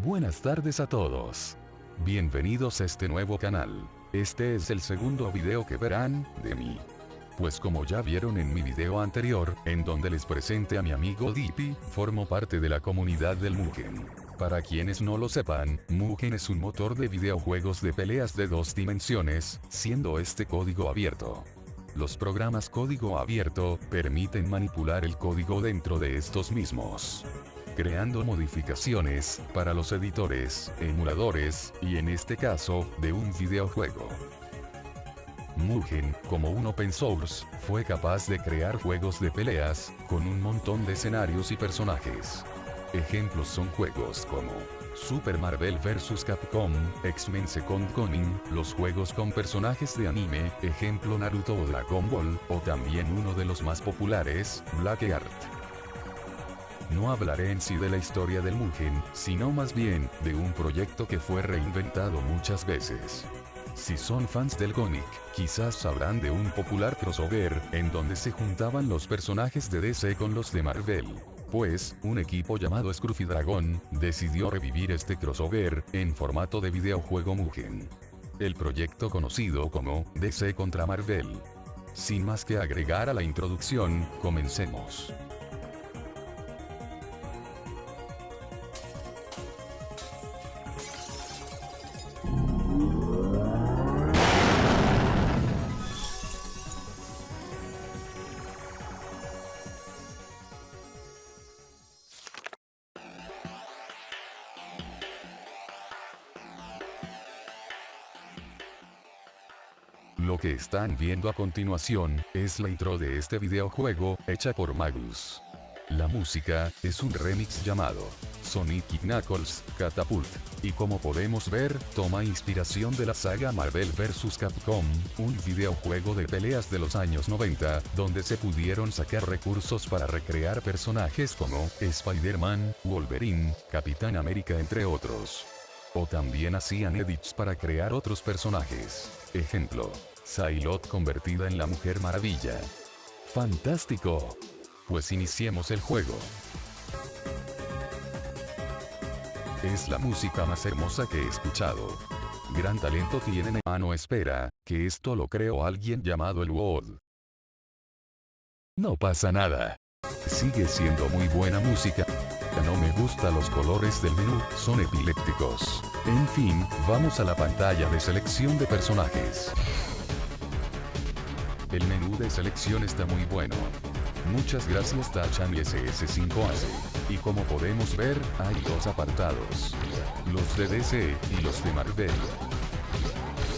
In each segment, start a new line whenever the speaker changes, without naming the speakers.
Buenas tardes a todos. Bienvenidos a este nuevo canal. Este es el segundo video que verán de mí. Pues como ya vieron en mi video anterior, en donde les presenté a mi amigo Dippy, formo parte de la comunidad del Mugen. Para quienes no lo sepan, Mugen es un motor de videojuegos de peleas de 2 dimensiones, siendo este código abierto. Los programas código abierto permiten manipular el código dentro de estos mismos, creando modificaciones para los editores, emuladores, y en este caso, de un videojuego. Mugen, como un open source, fue capaz de crear juegos de peleas, con un montón de escenarios y personajes. Ejemplos son juegos como Super Marvel vs. Capcom, X-Men Second Coming, los juegos con personajes de anime, ejemplo Naruto o Dragon Ball, o también uno de los más populares, Black Art. No hablaré en sí de la historia del Mugen, sino más bien, de un proyecto que fue reinventado muchas veces. Si son fans del cómic, quizás sabrán de un popular crossover, en donde se juntaban los personajes de DC con los de Marvel. Pues, un equipo llamado Scruffy Dragon, decidió revivir este crossover, en formato de videojuego Mugen. El proyecto conocido como DC contra Marvel. Sin más que agregar a la introducción, comencemos. Lo que están viendo a continuación, es la intro de este videojuego, hecha por Magus. La música, es un remix llamado Sonic y Knuckles, Catapult, y como podemos ver, toma inspiración de la saga Marvel vs. Capcom, un videojuego de peleas de los años 90, donde se pudieron sacar recursos para recrear personajes como Spider-Man, Wolverine, Capitán América entre otros. O también hacían edits para crear otros personajes. Ejemplo, Psylocke convertida en la Mujer Maravilla. ¡Fantástico! Pues iniciemos el juego. Es la música más hermosa que he escuchado. Gran talento tienen. No espera, que esto lo creó alguien llamado el WOD. No pasa nada. Sigue siendo muy buena música. No me gustan los colores del menú, son epilépticos. En fin, vamos a la pantalla de selección de personajes. El menú de selección está muy bueno. Muchas gracias Tachan y SS5AC. Y como podemos ver, hay 2 apartados. Los de DC, y los de Marvel.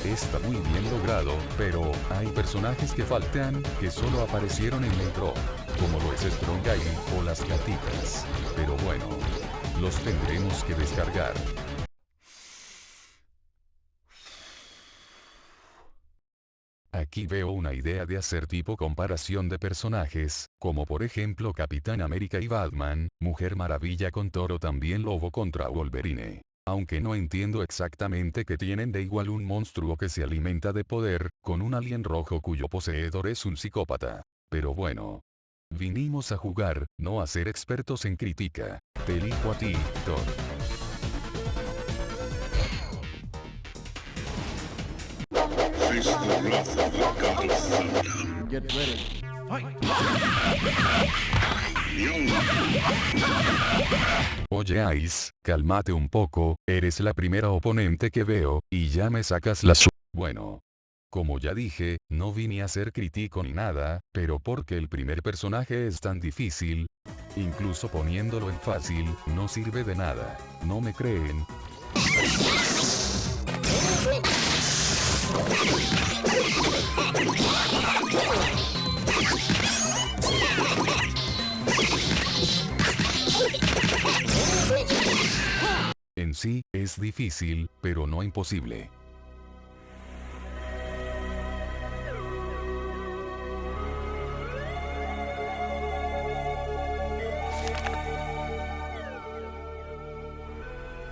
Está muy bien logrado, pero, hay personajes que faltan, que solo aparecieron en la intro. Como lo es Strong Guy, o las gatitas. Pero bueno, los tendremos que descargar. Aquí veo una idea de hacer tipo comparación de personajes, como por ejemplo Capitán América y Batman, Mujer Maravilla con Thor o también Lobo contra Wolverine. Aunque no entiendo exactamente qué tienen de igual un monstruo que se alimenta de poder, con un alien rojo cuyo poseedor es un psicópata. Pero bueno. Vinimos a jugar, no a ser expertos en crítica. Te elijo a ti, Thor.
Face the wrath of the God of Thunder.
Get ready. Fight!
Oye Ice, cálmate un poco, eres la primera oponente que veo, y ya me sacas la Bueno. Como ya dije, no vine a ser crítico ni nada, pero porque el primer personaje es tan difícil, incluso poniéndolo en fácil, no sirve de nada. ¿No me creen? En sí, es difícil, pero no imposible.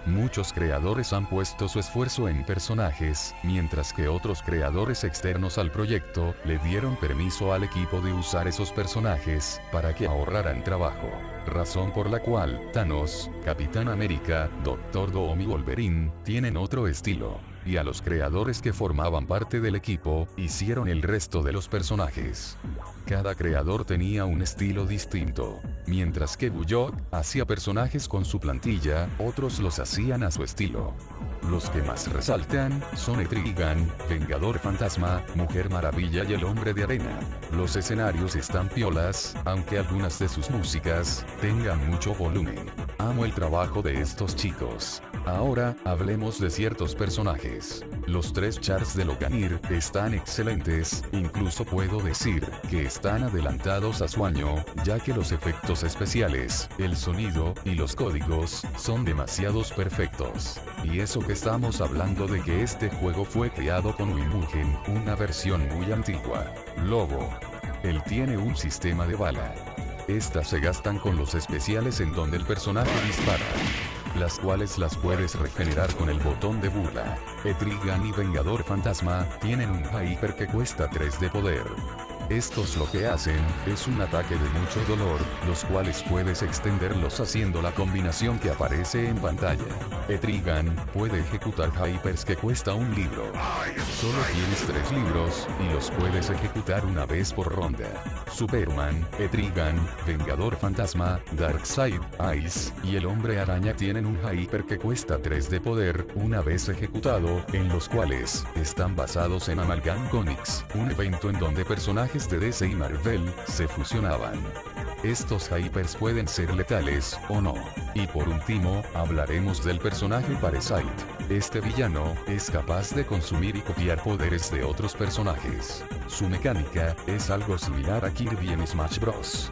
Muchos creadores han puesto su esfuerzo en personajes, mientras que otros creadores externos al proyecto, le dieron permiso al equipo de usar esos personajes, para que ahorraran trabajo. razón por la cual Thanos, Capitán América, Doctor Doom y Wolverine tienen otro estilo. Y a los creadores que formaban parte del equipo, hicieron el resto de los personajes. Cada creador tenía un estilo distinto. Mientras que Bullog hacía personajes con su plantilla, otros los hacían a su estilo. Los que más resaltan son Etrigan, Vengador Fantasma, Mujer Maravilla y el Hombre de Arena. Los escenarios están piolas, aunque algunas de sus músicas tengan mucho volumen. Amo el trabajo de estos chicos. Ahora, hablemos de ciertos personajes. Los 3 charts de Loganir están excelentes, incluso puedo decir que están adelantados a su año, ya que los efectos especiales, el sonido y los códigos son demasiados perfectos. Y eso que estamos hablando de que este juego fue creado con Unmugen, una versión muy antigua. Logo. Él tiene un sistema de bala. Estas se gastan con los especiales en donde el personaje dispara, las cuales las puedes regenerar con el botón de burla. Etrigan y Vengador Fantasma tienen un Hyper que cuesta 3 de poder. Estos lo que hacen es un ataque de mucho dolor, los cuales puedes extenderlos haciendo la combinación que aparece en pantalla. Etrigan puede ejecutar Hypers que cuesta un libro. Solo tienes 3 libros, y los puedes ejecutar una vez por ronda. Superman, Etrigan, Vengador Fantasma, Darkseid, Ice, y el Hombre Araña tienen un Hyper que cuesta 3 de poder, una vez ejecutado, en los cuales están basados en Amalgam Comics, un evento en donde personajes de DC y Marvel se fusionaban. Estos Hypers pueden ser letales, o no. Y por último, hablaremos del personaje Parasite. Este villano es capaz de consumir y copiar poderes de otros personajes. Su mecánica es algo similar a Kirby en Smash Bros.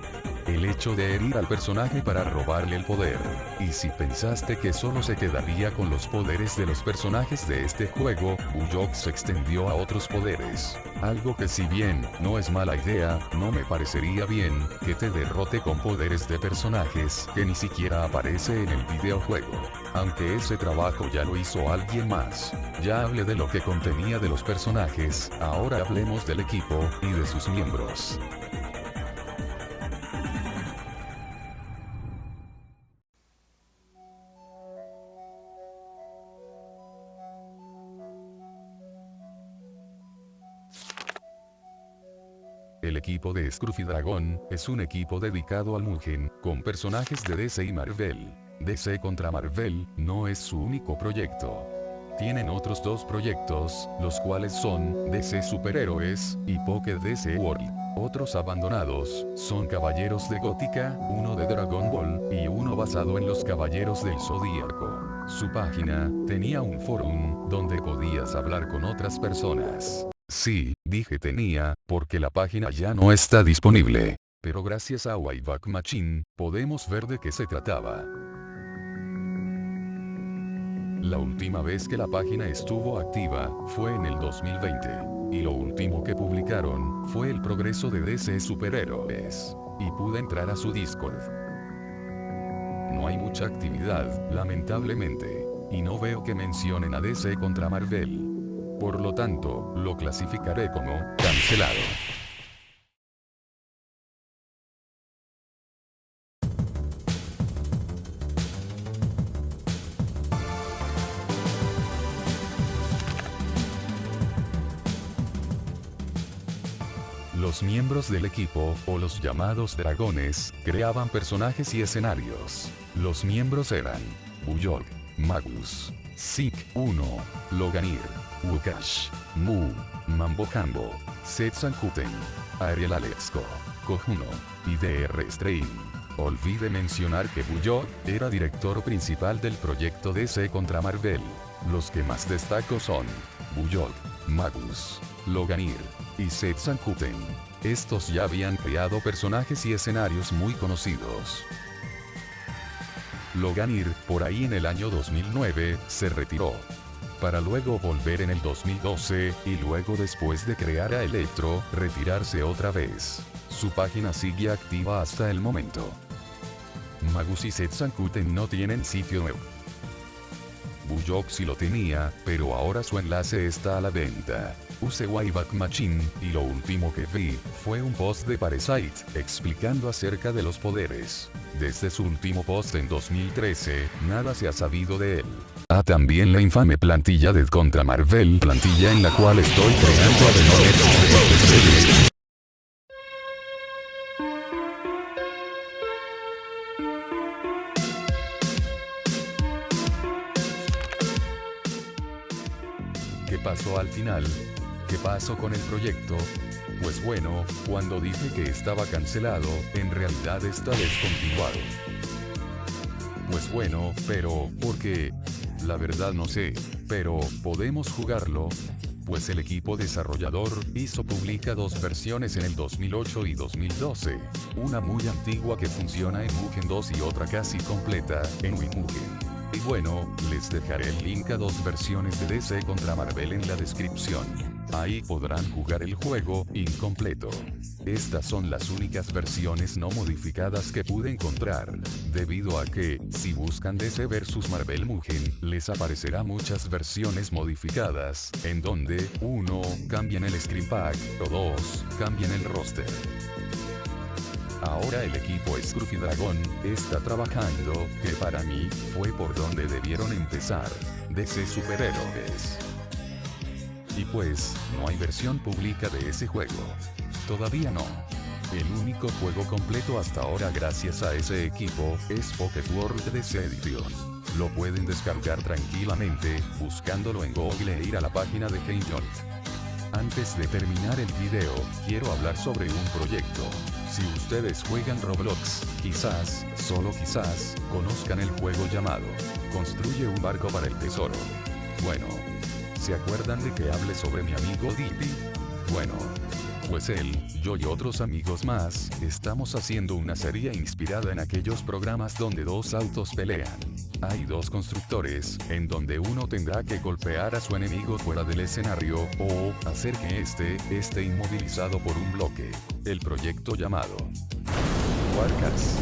El hecho de herir al personaje para robarle el poder. Y si pensaste que solo se quedaría con los poderes de los personajes de este juego, Bullog se extendió a otros poderes. Algo que si bien no es mala idea, no me parecería bien que te derrote con poderes de personajes que ni siquiera aparece en el videojuego. Aunque ese trabajo ya lo hizo alguien más. Ya hablé de lo que contenía de los personajes, ahora hablemos del equipo y de sus miembros. El equipo de Scruffy Dragon es un equipo dedicado al Mugen, con personajes de DC y Marvel. DC contra Marvel no es su único proyecto. Tienen otros 2 proyectos, los cuales son DC Superhéroes y Poké DC World. Otros abandonados son Caballeros de Gótica, uno de Dragon Ball y uno basado en los Caballeros del Zodíaco. Su página tenía un forum donde podías hablar con otras personas. Sí, dije tenía, porque la página ya no está disponible. Pero gracias a Wayback Machine, podemos ver de qué se trataba. La última vez que la página estuvo activa, fue en el 2020. Y lo último que publicaron, fue el progreso de DC Superhéroes. Y pude entrar a su Discord. No hay mucha actividad, lamentablemente. Y no veo que mencionen a DC contra Marvel. Por lo tanto, lo clasificaré como cancelado. Los miembros del equipo, o los llamados dragones, creaban personajes y escenarios. Los miembros eran Bullog, Magus, Zik 1, Loganir, Wukash, Mu, Mambo Jambo, Setsankuten, Ariel Alexco, Kojuno, y DR Strain. Olvide mencionar que Bullog era director principal del proyecto DC contra Marvel. Los que más destaco son Bullog, Magus, Loganir y Setsankuten. Estos ya habían creado personajes y escenarios muy conocidos. Loganir, por ahí en el año 2009, se retiró, para luego volver en el 2012, y luego después de crear a Electro, retirarse otra vez. Su página sigue activa hasta el momento. Magus y Setsankuten no tienen sitio web. Bujok sí lo tenía, pero ahora su enlace está a la venta. Use Wayback Machine, y lo último que vi, fue un post de Parasite, explicando acerca de los poderes. Desde su último post en 2013, nada se ha sabido de él. También la infame plantilla de contra Marvel, plantilla en la cual estoy creando a de ¿Qué pasó al final? ¿Qué pasó con el proyecto? Pues bueno, cuando dije que estaba cancelado, en realidad está descontinuado. Pues bueno, pero, ¿por qué? La verdad no sé, pero, ¿podemos jugarlo? Pues el equipo desarrollador publica dos versiones en el 2008 y 2012, una muy antigua que funciona en Mugen 2 y otra casi completa, en WinMugen. Y bueno, les dejaré el link a dos versiones de DC contra Marvel en la descripción. Ahí podrán jugar el juego incompleto. Estas son las únicas versiones no modificadas que pude encontrar, debido a que, si buscan DC vs Marvel Mugen, les aparecerá muchas versiones modificadas, en donde, 1. Cambian el skin pack, o 2. Cambian el roster. Ahora el equipo Scruffy Dragon está trabajando, que para mí, fue por donde debieron empezar, DC Superhéroes. Y pues, no hay versión pública de ese juego. Todavía no. El único juego completo hasta ahora gracias a ese equipo, es Pocket World DC Edition. Lo pueden descargar tranquilamente, buscándolo en Google e ir a la página de KeyJolt. Antes de terminar el video, quiero hablar sobre un proyecto. Si ustedes juegan Roblox, quizás, solo quizás, conozcan el juego llamado Construye un barco para el tesoro. Bueno, ¿se acuerdan de que hablé sobre mi amigo Dippy? Bueno, pues él, yo y otros amigos más, estamos haciendo una serie inspirada en aquellos programas donde dos autos pelean. Hay dos constructores, en donde uno tendrá que golpear a su enemigo fuera del escenario, o hacer que esté inmovilizado por un bloque. El proyecto llamado Warcats.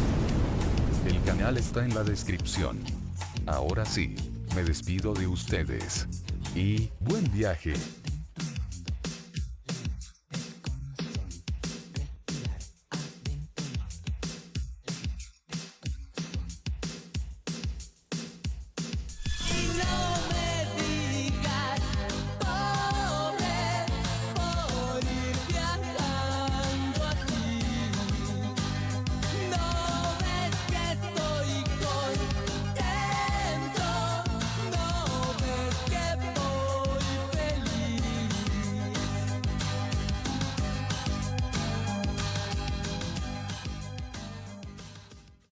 El canal está en la descripción. Ahora sí, me despido de ustedes. Y, buen viaje.